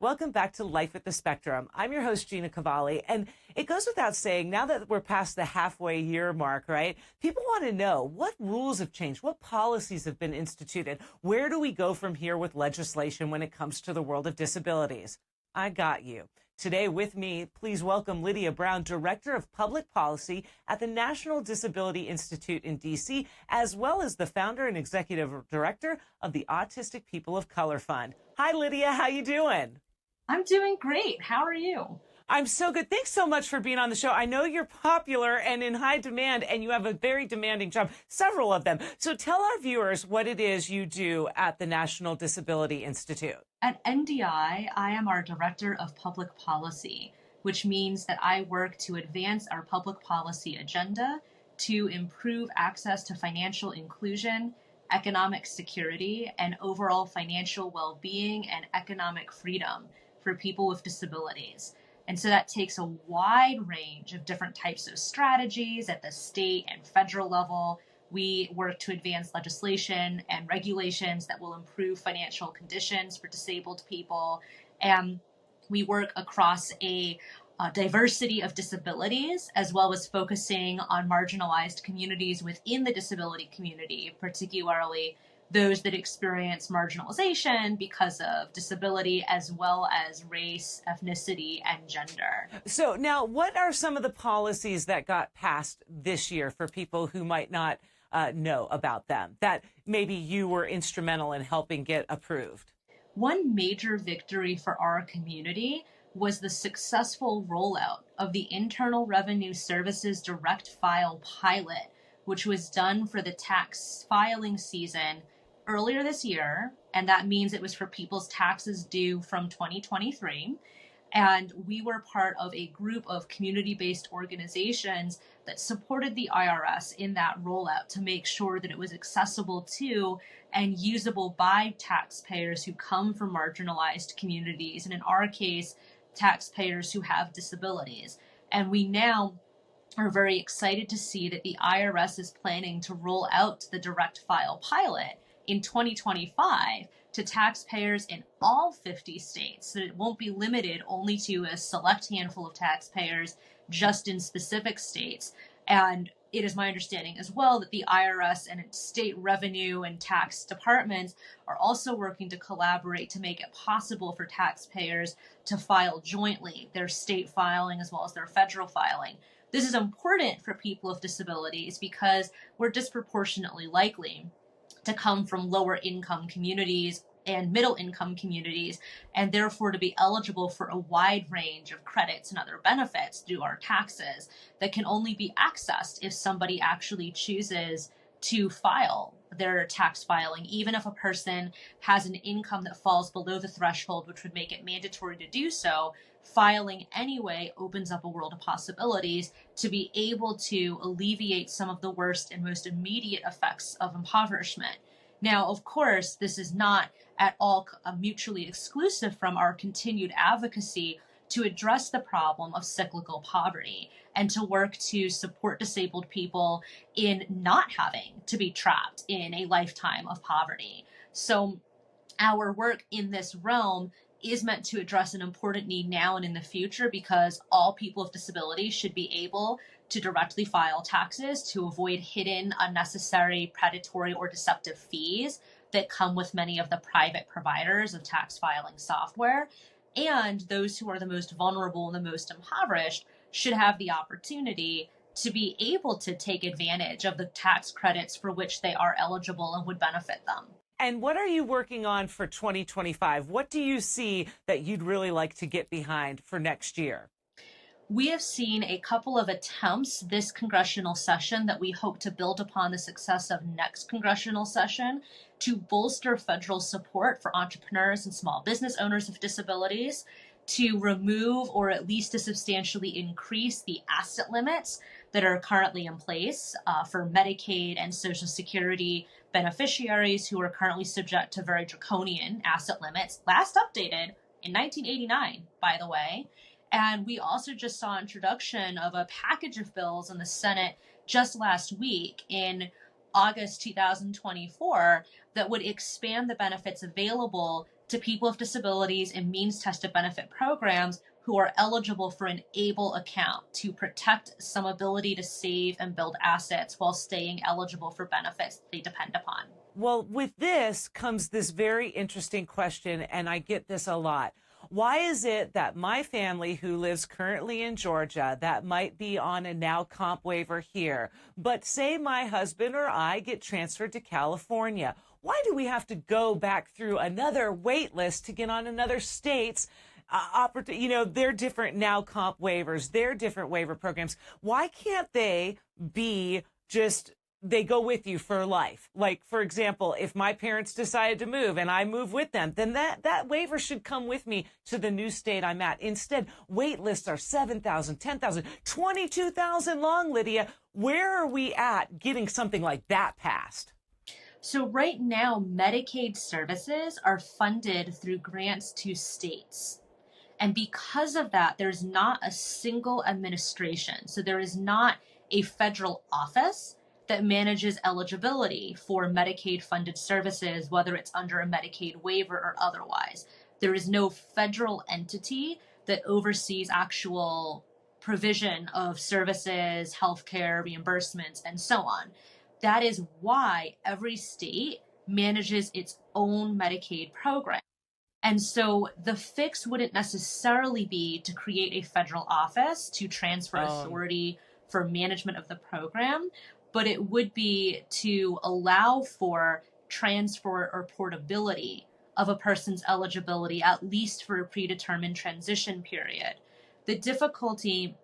Welcome back to Life at the Spectrum. I'm your host, Gina Cavalli. And it goes without saying, now that we're past the halfway year mark, right? People want to know what rules have changed, what policies have been instituted. Where do we go from here with legislation when it comes to the world of disabilities? I got you. Today with me, please welcome Lydia Brown, Director of Public Policy at the National Disability Institute in D.C., as well as the founder and executive director of the Autistic People of Color Fund. Hi, Lydia. How you doing? I'm doing great. How are you? I'm so good. Thanks so much for being on the show. I know you're popular and in high demand, and you have a very demanding job, several of them. So tell our viewers what it is you do at the National Disability Institute. At NDI, I am our Director of Public Policy, which means that I work to advance our public policy agenda to improve access to financial inclusion, economic security, and overall financial well-being and economic freedom for people with disabilities. And so that takes a wide range of different types of strategies at the state and federal level. We work to advance legislation and regulations that will improve financial conditions for disabled people. And we work across a diversity of disabilities, as well as focusing on marginalized communities within the disability community, particularly those that experience marginalization because of disability, as well as race, ethnicity, and gender. So now, what are some of the policies that got passed this year for people who might not know about them, that maybe you were instrumental in helping get approved? One major victory for our community was the successful rollout of the Internal Revenue Service's Direct File pilot, which was done for the tax filing season earlier this year, and that means it was for people's taxes due from 2023. And we were part of a group of community-based organizations that supported the IRS in that rollout to make sure that it was accessible to and usable by taxpayers who come from marginalized communities, and in our case, taxpayers who have disabilities. And we now are very excited to see that the IRS is planning to roll out the Direct File pilot in 2025 to taxpayers in all 50 states, so it won't be limited only to a select handful of taxpayers just in specific states. And it is my understanding as well that the IRS and its state revenue and tax departments are also working to collaborate to make it possible for taxpayers to file jointly their state filing as well as their federal filing. This is important for people with disabilities because we're disproportionately likely to come from lower income communities and middle income communities, and therefore to be eligible for a wide range of credits and other benefits through our taxes that can only be accessed if somebody actually chooses to file their tax filing, even if a person has an income that falls below the threshold, which would make it mandatory to do so. Filing anyway opens up a world of possibilities to be able to alleviate some of the worst and most immediate effects of impoverishment. Now, of course, this is not at all mutually exclusive from our continued advocacy to address the problem of cyclical poverty and to work to support disabled people in not having to be trapped in a lifetime of poverty. So our work in this realm is meant to address an important need now and in the future, because all people with disabilities should be able to directly file taxes to avoid hidden, unnecessary, predatory, or deceptive fees that come with many of the private providers of tax filing software. And those who are the most vulnerable and the most impoverished should have the opportunity to be able to take advantage of the tax credits for which they are eligible and would benefit them. And what are you working on for 2025? What do you see that you'd really like to get behind for next year? We have seen a couple of attempts this congressional session that we hope to build upon the success of next congressional session to bolster federal support for entrepreneurs and small business owners with disabilities, to remove or at least to substantially increase the asset limits that are currently in place for Medicaid and Social Security beneficiaries who are currently subject to very draconian asset limits, last updated in 1989, by the way. And we also just saw introduction of a package of bills in the Senate just last week in August 2024 that would expand the benefits available to people with disabilities and means tested benefit programs who are eligible for an ABLE account to protect some ability to save and build assets while staying eligible for benefits they depend upon. Well, with this comes this very interesting question, and I get this a lot. Why is it that my family who lives currently in Georgia that might be on a now comp waiver here, but say my husband or I get transferred to California? Why do we have to go back through another wait list to get on another state's their different now comp waivers, their different waiver programs? Why can't they be just they go with you for life? Like, for example, if my parents decided to move and I move with them, then that waiver should come with me to the new state I'm at. Instead, wait lists are 7,000, 10,000, 22,000 long, Lydia. Where are we at getting something like that passed? So right now, Medicaid services are funded through grants to states. And because of that, there's not a single administration. So there is not a federal office that manages eligibility for Medicaid funded services, whether it's under a Medicaid waiver or otherwise. There is no federal entity that oversees actual provision of services, healthcare, reimbursements, and so on. That is why every state manages its own Medicaid program. And so the fix wouldn't necessarily be to create a federal office to transfer authority for management of the program, but it would be to allow for transfer or portability of a person's eligibility, at least for a predetermined transition period. The difficulty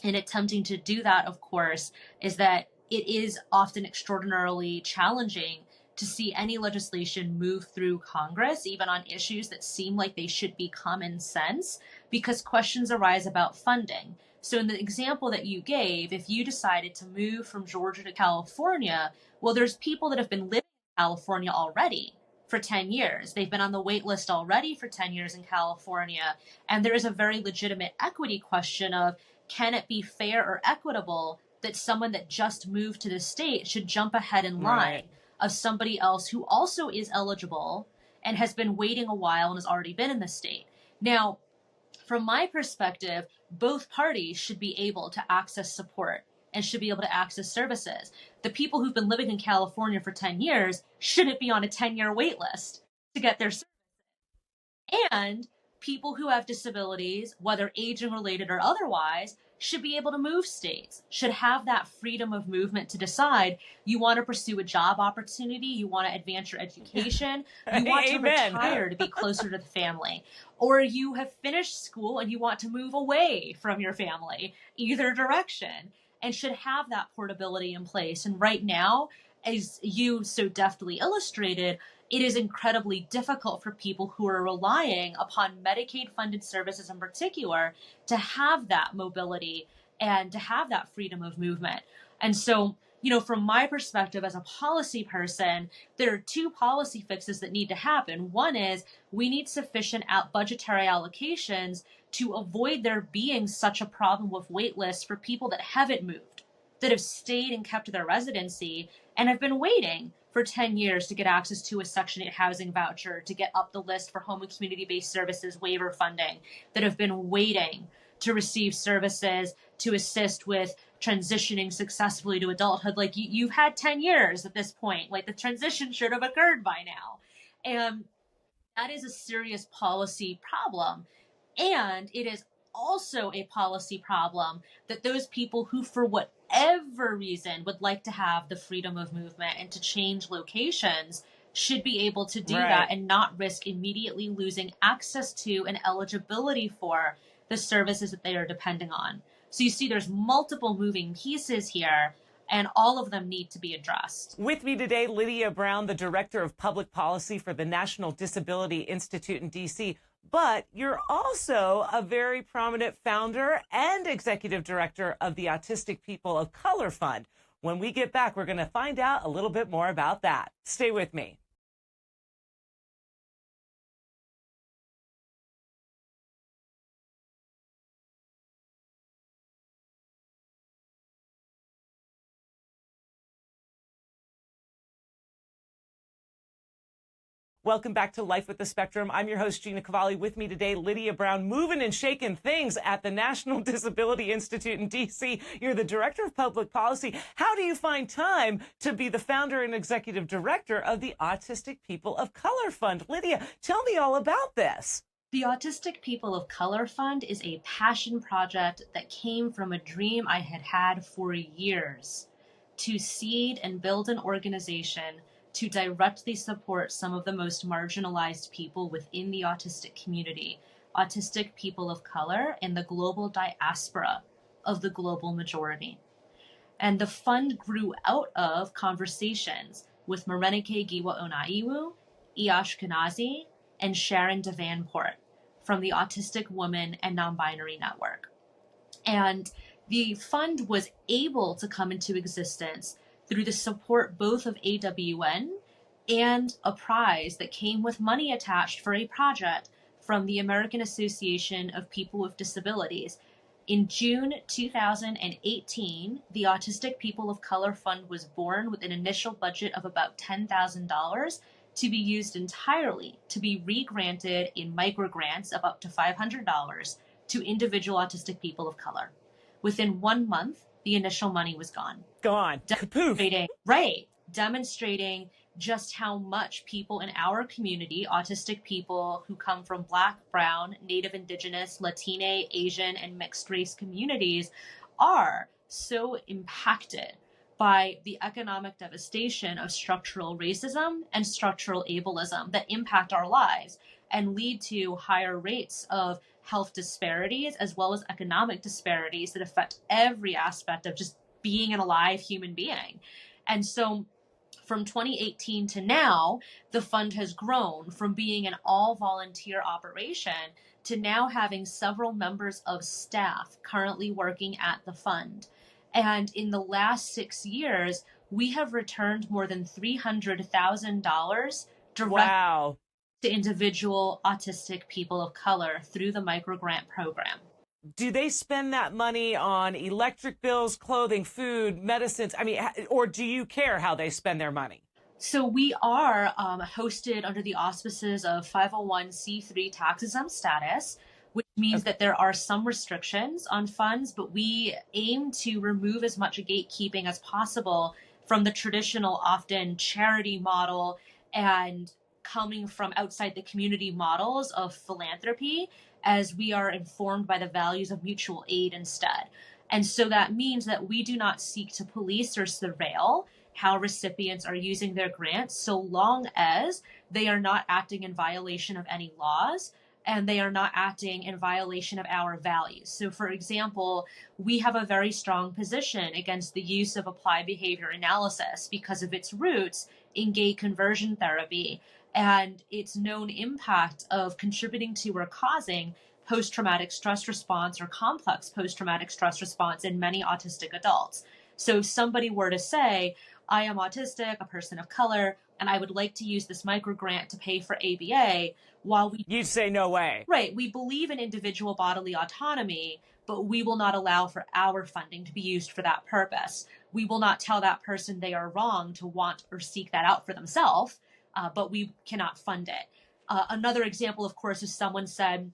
in attempting to do that, of course, is that it is often extraordinarily challenging to see any legislation move through Congress, even on issues that seem like they should be common sense, because questions arise about funding. So in the example that you gave, if you decided to move from Georgia to California, well, there's people that have been living in California already for 10 years. They've been on the wait list already for 10 years in California. And there is a very legitimate equity question of, can it be fair or equitable that someone that just moved to the state should jump ahead in line of somebody else who also is eligible and has been waiting a while and has already been in the state? Now, from my perspective, both parties should be able to access support and should be able to access services. The people who've been living in California for 10 years shouldn't be on a 10-year wait list to get their services. And people who have disabilities, whether aging related or otherwise, should be able to move states, should have that freedom of movement to decide you want to pursue a job opportunity, you want to advance your education, you want to retire to be closer to the family, or you have finished school and you want to move away from your family, either direction, and should have that portability in place. And right now, as you so deftly illustrated, it is incredibly difficult for people who are relying upon Medicaid-funded services in particular to have that mobility and to have that freedom of movement. And so, from my perspective as a policy person, there are two policy fixes that need to happen. One is we need sufficient budgetary allocations to avoid there being such a problem with wait lists for people that haven't moved, that have stayed and kept their residency and have been waiting for 10 years to get access to a Section 8 housing voucher, to get up the list for home and community-based services waiver funding, that have been waiting to receive services to assist with transitioning successfully to adulthood. Like you've had 10 years at this point, like the transition should have occurred by now. And that is a serious policy problem. And it is also a policy problem that those people who, for whatever reason, would like to have the freedom of movement and to change locations should be able to do that and not risk immediately losing access to and eligibility for the services that they are depending on. So you see, there's multiple moving pieces here, and all of them need to be addressed. With me today, Lydia Brown, the Director of Public Policy for the National Disability Institute in D.C., but you're also a very prominent founder and executive director of the Autistic People of Color Fund. When we get back, we're going to find out a little bit more about that. Stay with me. Welcome back to Life with the Spectrum. I'm your host, Gina Cavalli. With me today, Lydia Brown, moving and shaking things at the National Disability Institute in D.C. You're the Director of Public Policy. How do you find time to be the founder and executive director of the Autistic People of Color Fund? Lydia, tell me all about this. The Autistic People of Color Fund is a passion project that came from a dream I had had for years to seed and build an organization to directly support some of the most marginalized people within the autistic community, autistic people of color, and the global diaspora of the global majority. And the fund grew out of conversations with Morenike Giwa-Onaiwu, Ashkenazi, and Sharon Davenport from the Autistic Woman and Non-Binary Network. And the fund was able to come into existence through the support both of AWN and a prize that came with money attached for a project from the American Association of People with Disabilities. In June 2018, the Autistic People of Color Fund was born with an initial budget of about $10,000 to be used entirely to be re-granted in microgrants of up to $500 to individual autistic people of color. Within 1 month, the initial money was gone. Gone. Demonstrating just how much people in our community, autistic people who come from Black, Brown, Native, Indigenous, Latina, Asian, and mixed race communities, are so impacted by the economic devastation of structural racism and structural ableism that impact our lives and lead to higher rates of health disparities as well as economic disparities that affect every aspect of just being an alive human being. And so from 2018 to now, the fund has grown from being an all-volunteer operation to now having several members of staff currently working at the fund. And in the last 6 years, we have returned more than $300,000 direct to individual autistic people of color through the microgrant program. Do they spend that money on electric bills, clothing, food, medicines? I mean, or do you care how they spend their money? So we are hosted under the auspices of 501c3 tax-exempt status, which means that there are some restrictions on funds, but we aim to remove as much gatekeeping as possible from the traditional, often charity model and coming from outside the community models of philanthropy, as we are informed by the values of mutual aid instead. And so that means that we do not seek to police or surveil how recipients are using their grants, so long as they are not acting in violation of any laws and they are not acting in violation of our values. So for example, we have a very strong position against the use of applied behavior analysis because of its roots in gay conversion therapy and its known impact of contributing to or causing post-traumatic stress response or complex post-traumatic stress response in many autistic adults. So if somebody were to say, I am autistic, a person of color, and I would like to use this microgrant to pay for ABA, while we... You'd say no way. Right. We believe in individual bodily autonomy, but we will not allow for our funding to be used for that purpose. We will not tell that person they are wrong to want or seek that out for themselves, but we cannot fund it. Another example, of course, is someone said,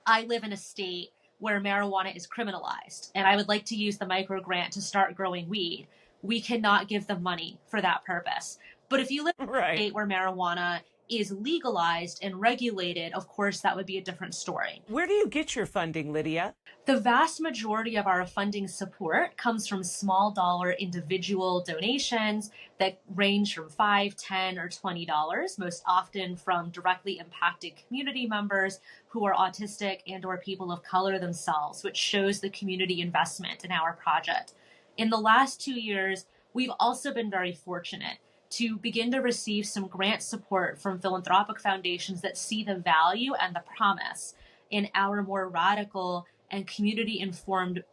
I live in a state where marijuana is criminalized, and I would like to use the microgrant to start growing weed. We cannot give them money for that purpose. But if you live in a state where marijuana is legalized and regulated, of course, that would be a different story. Where do you get your funding, Lydia? The vast majority of our funding support comes from small dollar individual donations that range from $5, $10, or $20, most often from directly impacted community members who are autistic and or people of color themselves, which shows the community investment in our project. In the last 2 years, we've also been very fortunate to begin to receive some grant support from philanthropic foundations that see the value and the promise in our more radical and community-informed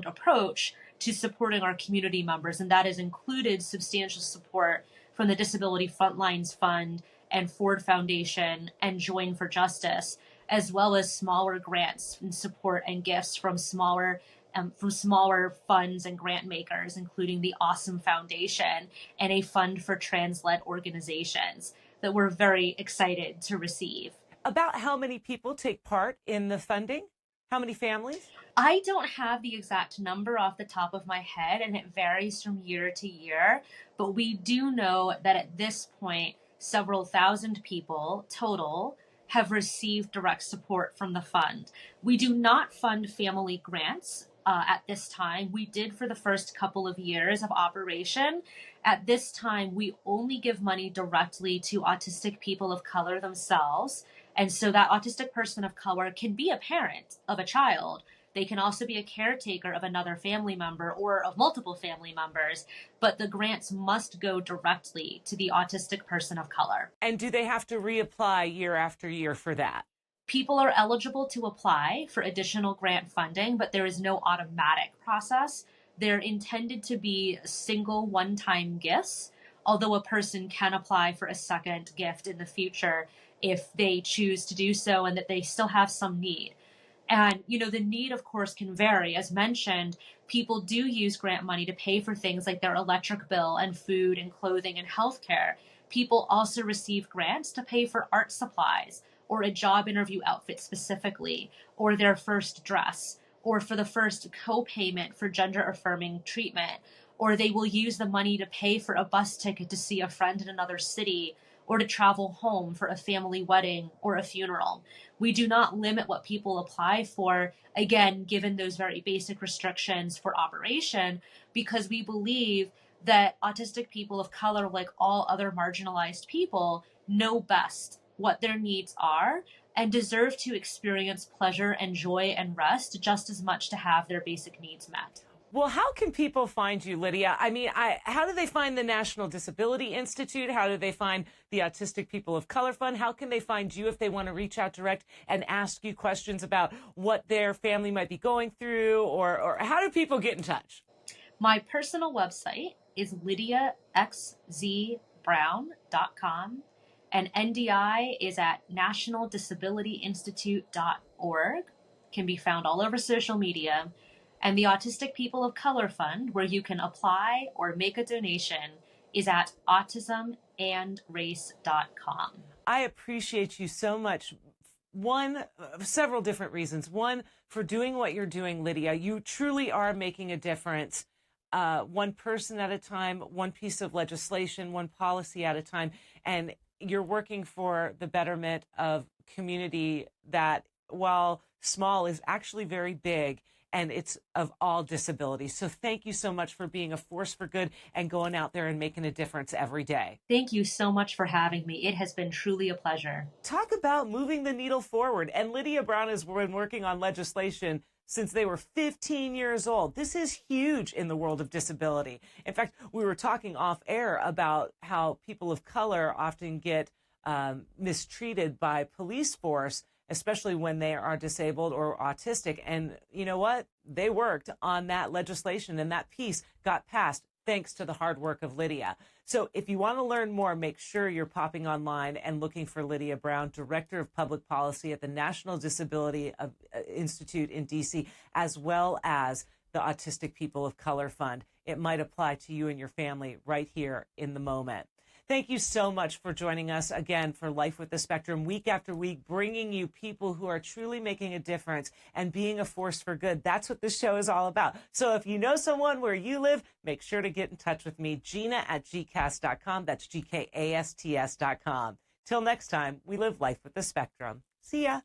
approach to supporting our community members. And that has included substantial support from the Disability Frontlines Fund and Ford Foundation and Join for Justice, as well as smaller grants and support and gifts from smaller funds and grant makers, including the Awesome Foundation and a fund for trans-led organizations. that we're very excited to receive. About how many people take part in the funding? How many families? I don't have the exact number off the top of my head, and it varies from year to year, but we do know that at this point, several thousand people total have received direct support from the fund. We do not fund family grants at this time. We did for the first couple of years of operation. At this time, we only give money directly to autistic people of color themselves. And so that autistic person of color can be a parent of a child. They can also be a caretaker of another family member or of multiple family members, but the grants must go directly to the autistic person of color. And do they have to reapply year after year for that? People are eligible to apply for additional grant funding, but there is no automatic process. They're intended to be single one-time gifts, although a person can apply for a second gift in the future if they choose to do so and that they still have some need. And, the need, of course, can vary. As mentioned, people do use grant money to pay for things like their electric bill and food and clothing and healthcare. People also receive grants to pay for art supplies or a job interview outfit specifically, or their first dress, or for the first co-payment for gender-affirming treatment, or they will use the money to pay for a bus ticket to see a friend in another city, or to travel home for a family wedding or a funeral. We do not limit what people apply for, again, given those very basic restrictions for operation, because we believe that autistic people of color, like all other marginalized people, know best what their needs are and deserve to experience pleasure and joy and rest just as much to have their basic needs met. Well, how can people find you, Lydia? I mean, how do they find the National Disability Institute? How do they find the Autistic People of Color Fund? How can they find you if they want to reach out direct and ask you questions about what their family might be going through? Or how do people get in touch? My personal website is lydiaxzbrown.com, and NDI is at nationaldisabilityinstitute.org. Can be found all over social media. And the Autistic People of Color Fund, where you can apply or make a donation, is at autismandrace.com. I appreciate you so much. Several different reasons. One, for doing what you're doing, Lydia. You truly are making a difference. One person at a time, one piece of legislation, one policy at a time. And you're working for the betterment of community that, while small, is actually very big. And it's of all disabilities. So thank you so much for being a force for good and going out there and making a difference every day. Thank you so much for having me. It has been truly a pleasure. Talk about moving the needle forward. And Lydia Brown has been working on legislation since they were 15 years old. This is huge in the world of disability. In fact, we were talking off air about how people of color often get mistreated by police force, especially when they are disabled or autistic. And you know what? They worked on that legislation, and that piece got passed thanks to the hard work of Lydia. So if you want to learn more, make sure you're popping online and looking for Lydia Brown, Director of Public Policy at the National Disability Institute in D.C., as well as the Autistic People of Color Fund. It might apply to you and your family right here in the moment. Thank you so much for joining us again for Life with the Spectrum, week after week, bringing you people who are truly making a difference and being a force for good. That's what this show is all about. So if you know someone where you live, make sure to get in touch with me, Gina at gcast.com. That's GKASTS.com. Till next time, we live life with the Spectrum. See ya.